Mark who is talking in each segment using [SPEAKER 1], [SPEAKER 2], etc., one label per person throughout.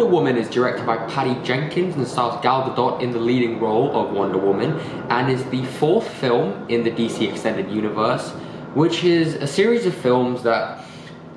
[SPEAKER 1] Woman is directed by Patty Jenkins and stars Gal Gadot in the leading role of Wonder Woman, and is the fourth film in the DC Extended Universe, which is a series of films that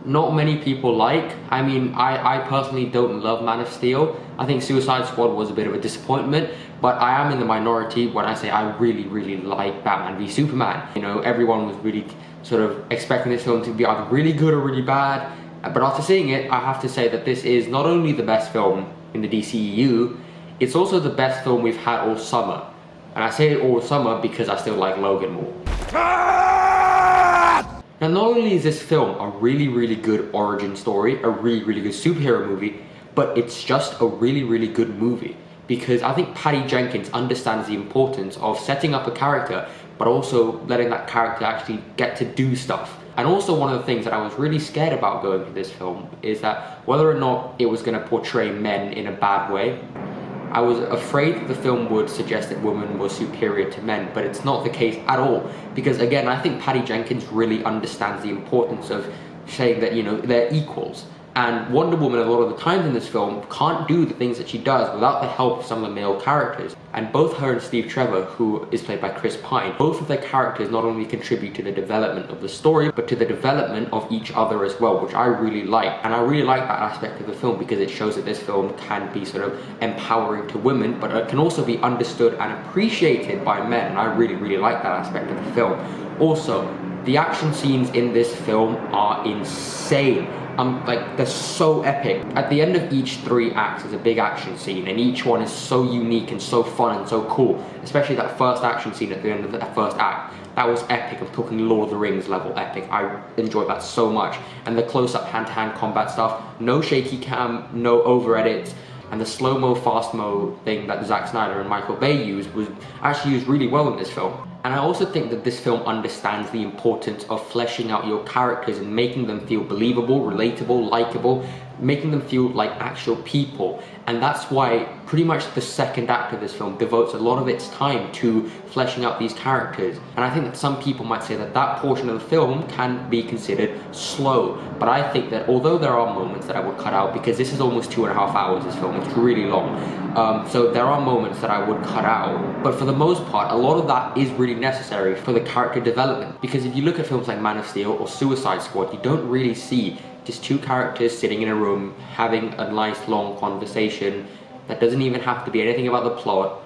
[SPEAKER 1] not many people like. I mean, I personally don't love Man of Steel. I think Suicide Squad was a bit of a disappointment, but I am in the minority when I say I really like Batman v Superman. You know, everyone was really sort of expecting this film to be either really good or really bad, but after seeing it, I have to say that this is not only the best film in the DCEU, it's also the best film we've had all summer. And I say it all summer because I still like Logan more. Now, not only is this film a really good origin story, a really good superhero movie, but it's just a really good movie. Because I think Patty Jenkins understands the importance of setting up a character, but also letting that character actually get to do stuff. And also, one of the things that I was really scared about going to this film is that whether or not it was going to portray men in a bad way, I was afraid that the film would suggest that women were superior to men, but it's not the case at all. Because again, I think Patty Jenkins really understands the importance of saying that, you know, they're equals. And Wonder Woman, a lot of the times in this film, can't do the things that she does without the help of some of the male characters. And both her and Steve Trevor, who is played by Chris Pine, both of their characters not only contribute to the development of the story, but to the development of each other as well, which I really like. And I really like that aspect of the film because it shows that this film can be sort of empowering to women, but it can also be understood and appreciated by men. And I really like that aspect of the film. Also, the action scenes in this film are insane. Like, they're so epic. At the end of each 3 acts is a big action scene, and each one is so unique and so fun and so cool. Especially that first action scene at the end of that first act. That was epic. I'm talking Lord of the Rings level epic. I enjoyed that so much. And the close-up hand-to-hand combat stuff, no shaky cam, no over-edits, and the slow-mo, fast-mo thing that Zack Snyder and Michael Bay used was actually used really well in this film. And I also think that this film understands the importance of fleshing out your characters and making them feel believable, relatable, likable, making them feel like actual people. And that's why pretty much the second act of this film devotes a lot of its time to fleshing out these characters. And I think that some people might say that that portion of the film can be considered slow. But I think that although there are moments that I would cut out, because this is almost 2.5 hours, this film, it's really long. So there are moments that I would cut out. But for the most part, a lot of that is really necessary for the character development. Because if you look at films like Man of Steel or Suicide Squad, you don't really see just 2 characters sitting in a room having a nice long conversation that doesn't even have to be anything about the plot,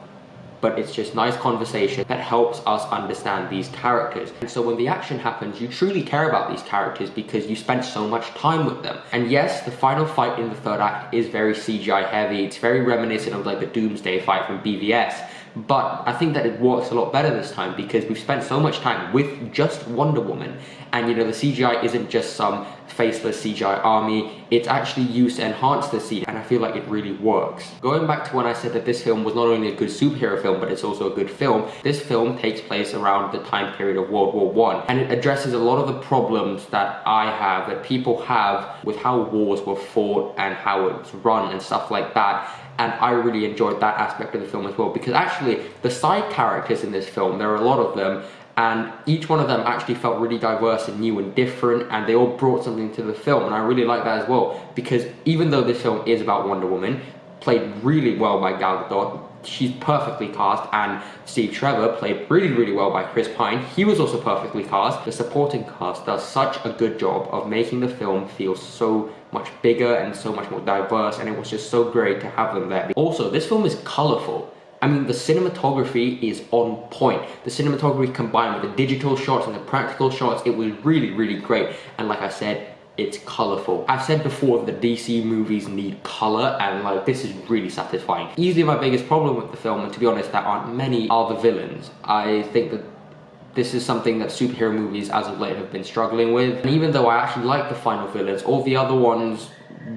[SPEAKER 1] but it's just nice conversation that helps us understand these characters. And so when the action happens, you truly care about these characters because you spent so much time with them. And yes, the final fight in the 3rd act is very CGI heavy. It's very reminiscent of like the Doomsday fight from BVS. But I think that it works a lot better this time because we've spent so much time with just Wonder Woman. And you know, the CGI isn't just some faceless CGI army, it's actually used to enhance the scene, and I feel like it really works. Going back to when I said that this film was not only a good superhero film, but it's also a good film, this film takes place around the time period of World War I, and it addresses a lot of the problems that I have, that people have with how wars were fought and how it's run and stuff like that. And I really enjoyed that aspect of the film as well, because actually the side characters in this film, there are a lot of them, and each one of them actually felt really diverse and new and different, and they all brought something to the film, and I really like that as well, because even though this film is about Wonder Woman, played really well by Gal Gadot, she's perfectly cast, and Steve Trevor played really well by Chris Pine, he was also perfectly cast. The supporting cast does such a good job of making the film feel so much bigger and so much more diverse, and it was just so great to have them there. Also, this film is colourful. I mean, the cinematography is on point. The cinematography combined with the digital shots and the practical shots, it was really great. And like I said, it's colourful. I've said before that DC movies need colour, and like, this is really satisfying. Easily my biggest problem with the film, and to be honest, there aren't many, are the villains. I think that this is something that superhero movies as of late have been struggling with. And even though I actually like the final villains, all the other ones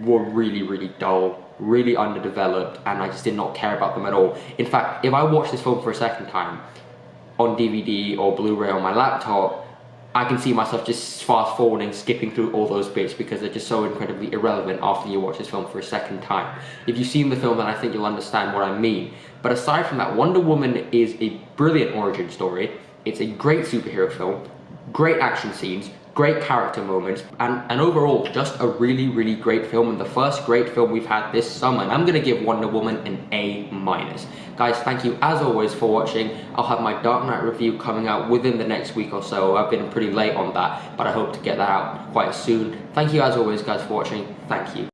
[SPEAKER 1] were really dull, really underdeveloped, and I just did not care about them at all. In fact, if I watch this film for a second time on DVD or Blu-ray on my laptop, I can see myself just fast forwarding, skipping through all those bits because they're just so incredibly irrelevant after you watch this film for a second time. If you've seen the film, then I think you'll understand what I mean. But aside from that, Wonder Woman is a brilliant origin story. It's a great superhero film, great action scenes, great character moments, and overall just a really, really great film, and the first great film we've had this summer. And I'm gonna give Wonder Woman an A-. Guys, thank you as always for watching. I'll have my Dark Knight review coming out within the next week or so. I've been pretty late on that, but I hope to get that out quite soon. Thank you as always, guys, for watching. Thank you.